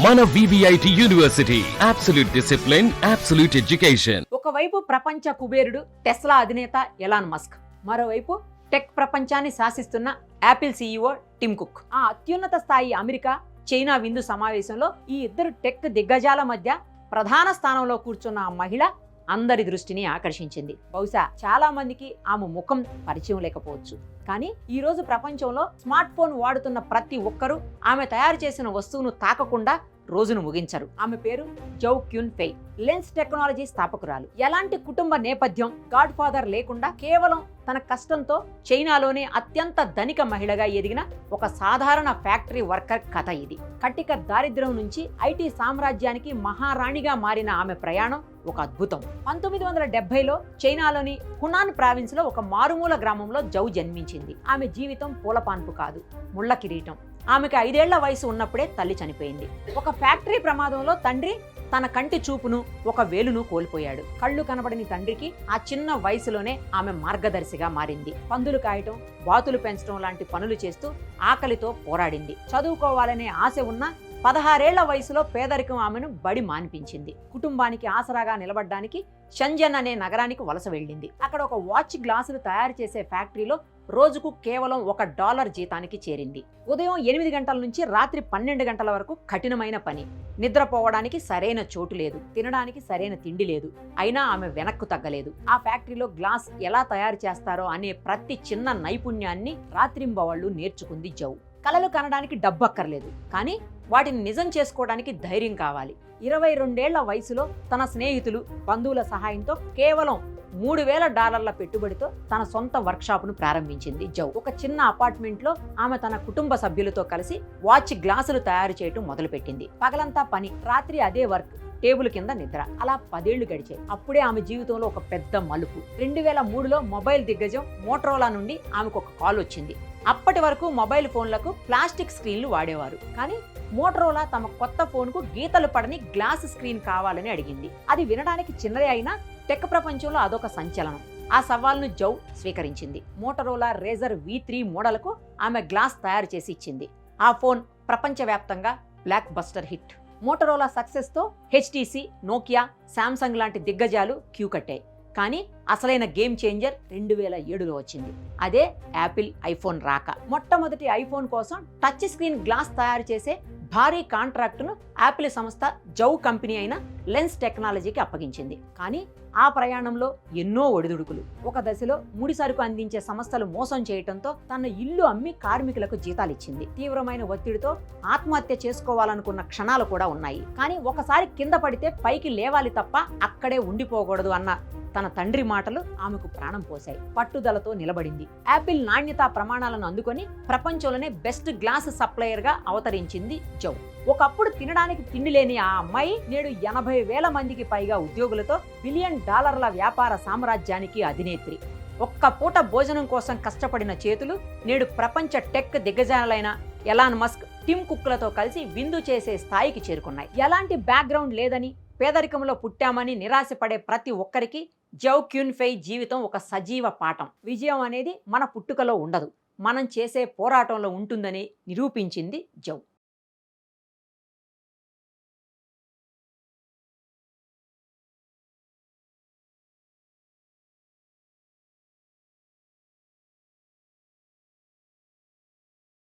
మన VVIT university absolute discipline, absolute education. ఒకవైపు ప్రపంచ కుబేరుడు టెస్లా అధినేత ఎలాన్ మస్క్, మరోవైపు టెక్ ప్రపంచాన్ని శాసిస్తున్న యాపిల్ CEO టిమ్ కుక్. ఆ అత్యున్నత స్థాయి అమెరికా చైనా విందు సమావేశంలో ఈ ఇద్దరు టెక్ దిగ్గజాల మధ్య ప్రధాన స్థానంలో కూర్చున్న ఆ మహిళ అందరి దృష్టిని ఆకర్షించింది. బహుశా చాలా మందికి ఆమె ముఖం పరిచయం లేకపోవచ్చు, కానీ ఈ రోజు ప్రపంచంలో స్మార్ట్ ఫోన్ వాడుతున్న ప్రతి ఒక్కరూ ఆమె తయారు చేసిన వస్తువును తాకకుండా రోజును ముగించరు. ఆమె పేరు Zhou Qunfei. Lens technology స్థాపకురాలు. ఎలాంటి కుటుంబ నేపథ్యం, గాడ్ ఫాదర్ లేకుండా కేవలం తన కష్టంతో చైనాలోనే అత్యంత ధనిక మహిళగా ఎదిగిన ఒక సాధారణ ఫ్యాక్టరీ వర్కర్ కథ ఇది. కట్టిక దారిద్ర్యం నుంచి IT సామ్రాజ్యానికి మహారాణిగా మారిన ఆమె ప్రయాణం ఒక అద్భుతం. 1970లో చైనాలోని హునాన్ ప్రావిన్స్ లో ఒక మారుమూల గ్రామంలో జౌ జన్మించింది. ఆమె జీవితం పూలపాన్పు కాదు, ముళ్ళ కిరీటం. ఆమెకు 5 ఏళ్ల వయసు ఉన్నప్పుడే తల్లి చనిపోయింది. ఒక ఫ్యాక్టరీ ప్రమాదంలో తండ్రి తన కంటి చూపును, ఒక వేలును కోల్పోయాడు. కళ్ళు కనబడని తండ్రికి ఆ చిన్న వయసులోనే ఆమె మార్గదర్శిగా మారింది. పందులు కాయటం, బాతులు పెంచడం లాంటి పనులు చేస్తూ ఆకలితో పోరాడింది. చదువుకోవాలనే ఆశ ఉన్న 16 ఏళ్ల వయసులో పేదరికం ఆమెను బడి మాన్పించింది. కుటుంబానికి ఆసరాగా నిలబడ్డానికి షంజన్ అనే నగరానికి వలస వెళ్ళింది. అక్కడ ఒక వాచ్ గ్లాసులు తయారు చేసే ఫ్యాక్టరీలో రోజుకు కేవలం $1 జీతానికి చేరింది. ఉదయం 8 గంటల నుంచి రాత్రి 12 గంటల వరకు కఠినమైన పని. నిద్రపోవడానికి సరైన చోటు లేదు, తినడానికి సరైన తిండి లేదు. అయినా ఆమె వెనక్కు తగ్గలేదు. ఆ ఫ్యాక్టరీలో గ్లాస్ ఎలా తయారు చేస్తారో అనే ప్రతి చిన్న నైపుణ్యాన్ని రాత్రింబవళ్లు నేర్చుకుంది జౌ. కలలు కనడానికి డబ్బు అక్కర్లేదు, కానీ వాటిని నిజం చేసుకోవడానికి ధైర్యం కావాలి. 22 ఏళ్ల వయసులో తన స్నేహితులు, బంధువుల సహాయంతో కేవలం $3000 పెట్టుబడితో తన సొంత వర్క్షాప్ను ప్రారంభించింది జౌ. ఒక చిన్న అపార్ట్మెంట్లో ఆమె తన కుటుంబ సభ్యులతో కలిసి వాచ్ గ్లాసులు తయారు చేయటం మొదలుపెట్టింది. పగలంతా పని, రాత్రి అదే వర్క్, టేబుల్ కింద నిద్ర. అలా 10 ఏళ్లు గడిచాయి. అప్పుడే ఆమె జీవితంలో ఒక పెద్ద మలుపు. 2003లో మొబైల్ దిగ్గజం మోటరోలా నుండి ఆమెకు ఒక కాల్ వచ్చింది. అప్పటి వరకు మొబైల్ ఫోన్లకు ప్లాస్టిక్ స్క్రీన్లు వాడేవారు, కానీ మోటరోలా తమ కొత్త ఫోన్కు గీతలు పడని గ్లాస్ స్క్రీన్ కావాలని అడిగింది. అది వినడానికి చిన్నదే అయినా టెక్ ప్రపంచంలో అదొక సంచలనం. ఆ సవాల్ను జౌ స్వీకరించింది. మోటరోలా రేజర్ V3 మోడల్కు ఆమె గ్లాస్ తయారు చేసి ఇచ్చింది. ఆ ఫోన్ ప్రపంచవ్యాప్తంగా బ్లాక్ బస్టర్ హిట్. మోటరోలా సక్సెస్తో HTC, నోకియా, శాంసంగ్ లాంటి దిగ్గజాలు క్యూ కట్టాయి. కానీ అసలైన గేమ్ చేంజర్ 2007లో వచ్చింది. అదే యాపిల్ ఐఫోన్ రాక. మొట్టమొదటి ఐఫోన్ కోసం టచ్ స్క్రీన్ గ్లాస్ తయారు చేసే భారీ కాంట్రాక్టును యాపిల్ సంస్థ జౌ కంపెనీ అయిన లెన్స్ టెక్నాలజీకి అప్పగించింది. కానీ ఆ ప్రయాణంలో ఎన్నో ఒడిదుడుకులు. ఒక దశలో ముడి సరుకు అందించే సంస్థలు మోసం చేయడంతో తన ఇల్లు అమ్మి కార్మికులకు జీతాలు ఇచ్చింది. తీవ్రమైన ఒత్తిడితో ఆత్మహత్య చేసుకోవాలనుకున్న క్షణాలు కూడా ఉన్నాయి. కానీ ఒకసారి కింద పడితే పైకి లేవాలి తప్ప అక్కడే ఉండిపోకూడదు అన్న తన తండ్రి మాటలు ఆమెకు ప్రాణం పోశాయి. పట్టుదలతో నిలబడింది. యాపిల్ నాణ్యతా ప్రమాణాలను అందుకొని ప్రపంచంలోనే బెస్ట్ గ్లాస్ సప్లయర్ గా అవతరించింది జౌ. ఒకప్పుడు తినడానికి తిండి లేని ఆ అమ్మాయి నేడు 80,000 మందికి పైగా ఉద్యోగులతో $1 బిలియన్ వ్యాపార సామ్రాజ్యానికి అధినేత్రి. ఒక్క పూట భోజనం కోసం కష్టపడిన చేతులు నేడు ప్రపంచ టెక్ దిగ్గజాలైన ఎలాన్ మస్క్, టిమ్ కుక్లతో కలిసి విందు చేసే స్థాయికి చేరుకున్నాయి. ఎలాంటి బ్యాక్గ్రౌండ్ లేదని, పేదరికంలో పుట్టామని నిరాశపడే ప్రతి ఒక్కరికి జౌ క్యూన్ ఫెయ్ జీవితం ఒక సజీవ పాఠం. విజయం అనేది మన పుట్టుకలో ఉండదు, మనం చేసే పోరాటంలో ఉంటుందని నిరూపించింది జౌ.